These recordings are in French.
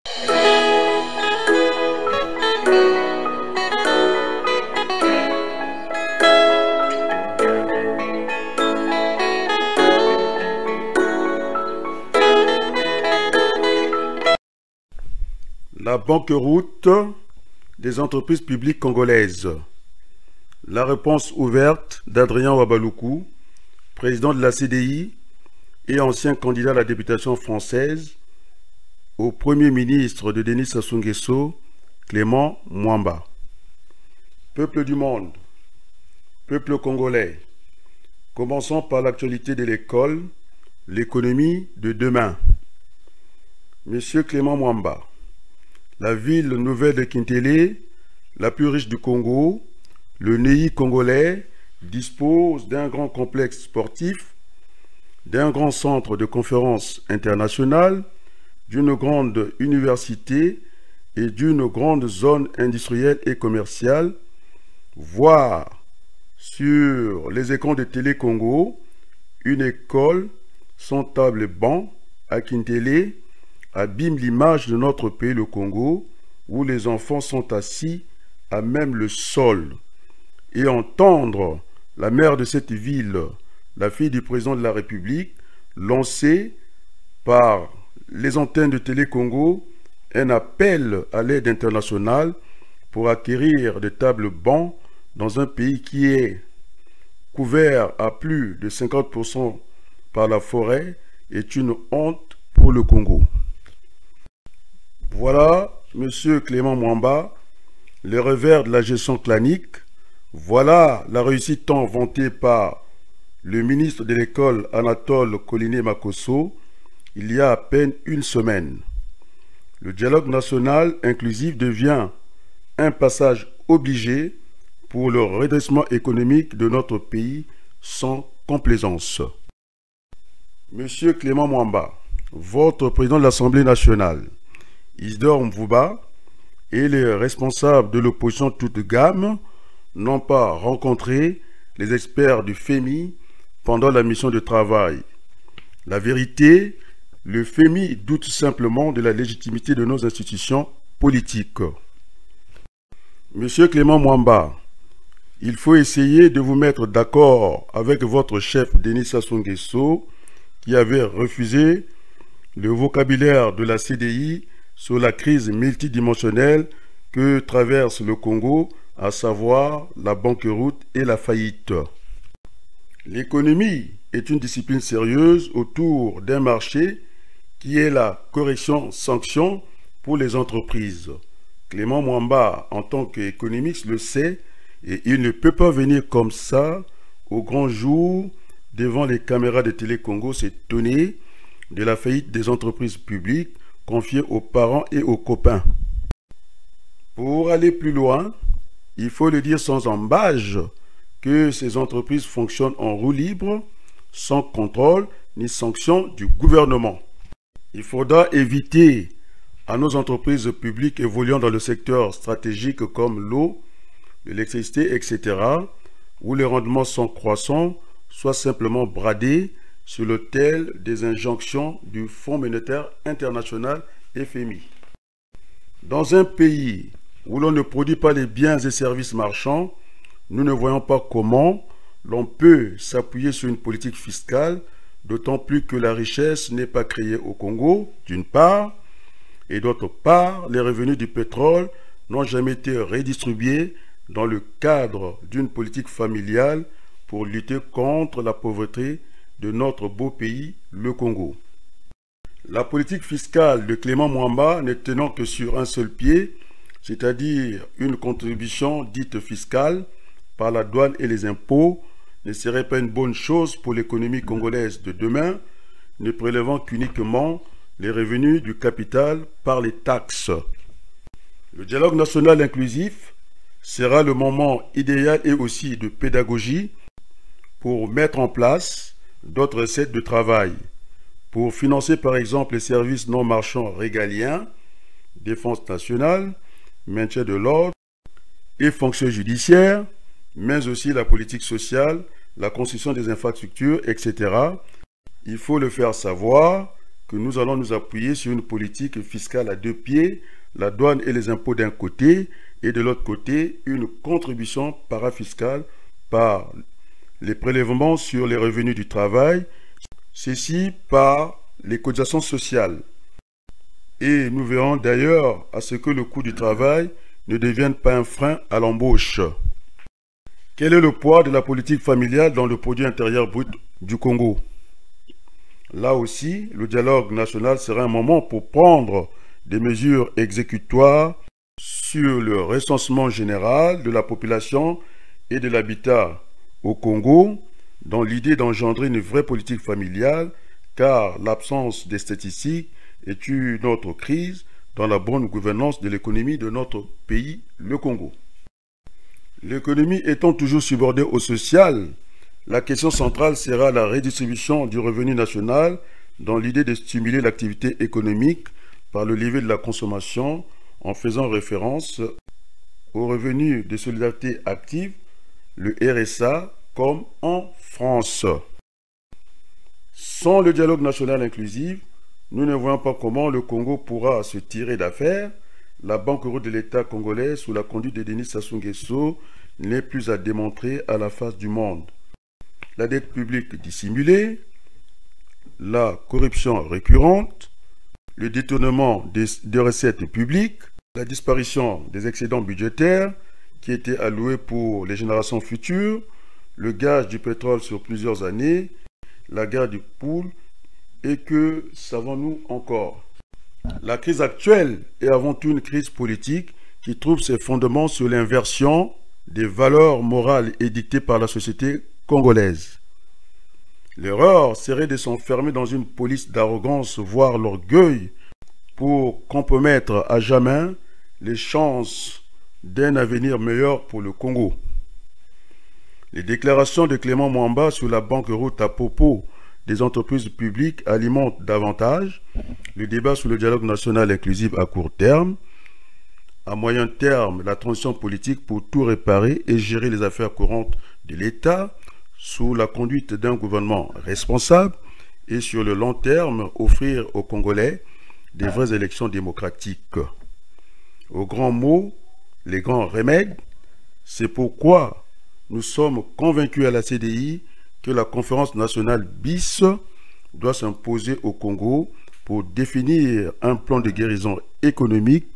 La banqueroute des entreprises publiques congolaises. La réponse ouverte d'Adrien Wabaloukou, président de la CDI et ancien candidat à la députation française, au Premier ministre de Denis Sassou Nguesso, Clément Mwamba. Peuple du monde, peuple congolais, commençons par l'actualité de l'école, l'économie de demain. Monsieur Clément Mwamba, la ville nouvelle de Kintélé, la plus riche du Congo, le NEI congolais, dispose d'un grand complexe sportif, d'un grand centre de conférences internationales, d'une grande université et d'une grande zone industrielle et commerciale, voire sur les écrans de Télé Congo, une école sans table et banc à Kintélé abîme l'image de notre pays, le Congo, où les enfants sont assis à même le sol. Et entendre la mère de cette ville, la fille du président de la République, lancer par les antennes de Télé Congo un appel à l'aide internationale pour acquérir des tables bancs dans un pays qui est couvert à plus de 50% par la forêt est une honte pour le Congo. Voilà, Monsieur Clément Mwamba, les revers de la gestion clanique. Voilà la réussite tant vantée par le ministre de l'école Anatole Koliné-Makosso il y a à peine une semaine. Le dialogue national inclusif devient un passage obligé pour le redressement économique de notre pays sans complaisance. Monsieur Clément Mwamba, votre président de l'Assemblée nationale, Isidore Mvouba, et les responsables de l'opposition toute gamme n'ont pas rencontré les experts du FEMI pendant la mission de travail. La vérité, le FEMI doute simplement de la légitimité de nos institutions politiques. Monsieur Clément Mwamba, il faut essayer de vous mettre d'accord avec votre chef Denis Sassou Nguesso qui avait refusé le vocabulaire de la CDI sur la crise multidimensionnelle que traverse le Congo, à savoir la banqueroute et la faillite. L'économie est une discipline sérieuse autour d'un marché qui est la correction-sanction pour les entreprises. Clément Mwamba, en tant qu'économiste, le sait et il ne peut pas venir comme ça, au grand jour, devant les caméras de Télé Congo, s'étonner de la faillite des entreprises publiques confiées aux parents et aux copains. Pour aller plus loin, il faut le dire sans embâge que ces entreprises fonctionnent en roue libre, sans contrôle ni sanction du gouvernement. Il faudra éviter à nos entreprises publiques évoluant dans le secteur stratégique comme l'eau, l'électricité, etc., où les rendements sont croissants, soit simplement bradés sur l'autel des injonctions du Fonds monétaire international FMI. Dans un pays où l'on ne produit pas les biens et services marchands, nous ne voyons pas comment l'on peut s'appuyer sur une politique fiscale, d'autant plus que la richesse n'est pas créée au Congo, d'une part, et d'autre part, les revenus du pétrole n'ont jamais été redistribués dans le cadre d'une politique familiale pour lutter contre la pauvreté de notre beau pays, le Congo. La politique fiscale de Clément Mwamba ne tenant que sur un seul pied, c'est-à-dire une contribution dite fiscale par la douane et les impôts, ne serait pas une bonne chose pour l'économie congolaise de demain, ne prélevant qu'uniquement les revenus du capital par les taxes. Le dialogue national inclusif sera le moment idéal et aussi de pédagogie pour mettre en place d'autres recettes de travail, pour financer par exemple les services non marchands régaliens, défense nationale, maintien de l'ordre et fonctions judiciaires, mais aussi la politique sociale, la construction des infrastructures, etc. Il faut le faire savoir que nous allons nous appuyer sur une politique fiscale à deux pieds, la douane et les impôts d'un côté, et de l'autre côté, une contribution parafiscale par les prélèvements sur les revenus du travail, ceci par les cotisations sociales. Et nous verrons d'ailleurs à ce que le coût du travail ne devienne pas un frein à l'embauche. Quel est le poids de la politique familiale dans le produit intérieur brut du Congo? Là aussi, le dialogue national sera un moment pour prendre des mesures exécutoires sur le recensement général de la population et de l'habitat au Congo, dans l'idée d'engendrer une vraie politique familiale, car l'absence des statistiques est une autre crise dans la bonne gouvernance de l'économie de notre pays, le Congo. L'économie étant toujours subordonnée au social, la question centrale sera la redistribution du revenu national dans l'idée de stimuler l'activité économique par le levier de la consommation en faisant référence au revenu de solidarité active, le RSA, comme en France. Sans le dialogue national inclusif, nous ne voyons pas comment le Congo pourra se tirer d'affaire. La banqueroute de l'État congolais, sous la conduite de Denis Sassou Nguesso, n'est plus à démontrer à la face du monde. La dette publique dissimulée, la corruption récurrente, le détournement des recettes publiques, la disparition des excédents budgétaires qui étaient alloués pour les générations futures, le gage du pétrole sur plusieurs années, la guerre du poule, et que savons-nous encore? La crise actuelle est avant tout une crise politique qui trouve ses fondements sur l'inversion des valeurs morales édictées par la société congolaise. L'erreur serait de s'enfermer dans une police d'arrogance, voire l'orgueil, pour compromettre à jamais les chances d'un avenir meilleur pour le Congo. Les déclarations de Clément Mwamba sur la banqueroute à propos des entreprises publiques alimentent davantage le débat sur le dialogue national inclusif à court terme. À moyen terme, la transition politique pour tout réparer et gérer les affaires courantes de l'État sous la conduite d'un gouvernement responsable, et sur le long terme, offrir aux Congolais des vraies élections démocratiques. Aux grands mots, les grands remèdes, c'est pourquoi nous sommes convaincus à la CDI que la conférence nationale BIS doit s'imposer au Congo pour définir un plan de guérison économique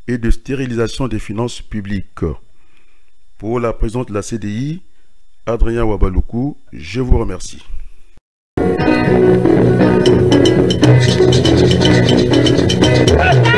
et de stérilisation des finances publiques. Pour la présidente de la CDI, Adrien Wabaluku, je vous remercie. Ah!